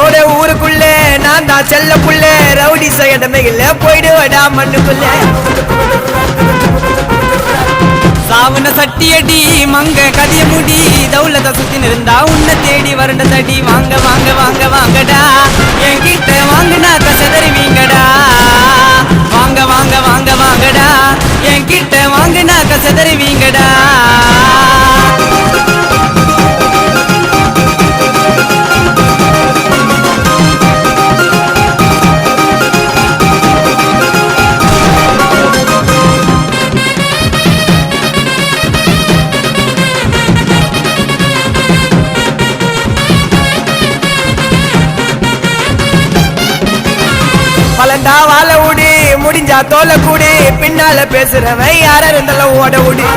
என்னோட ஊருக்குள்ள நான் தான் செல்ல புள்ள ரவுடி சைடமையில போயிடுவடா மண்ணுக்குள்ள சாவன சட்டியடி மங்க கதிய முடி தௌலத சுத்தி இருந்தா உன்னை தேடி வரண்ட தடி வாங்க வாங்க வாங்க வாங்கடா என்கிட்ட வாங்கினா கசதறிவீங்கடா வாங்க வாங்க வாங்க வாங்கடா என்கிட்ட வாங்கினா கசதறிவீங்கடா பலண்டா வாழ விடு முடிஞ்சா தோல கூடு பின்னால பேசுறவன் யார இருந்தாலும் ஓட விடு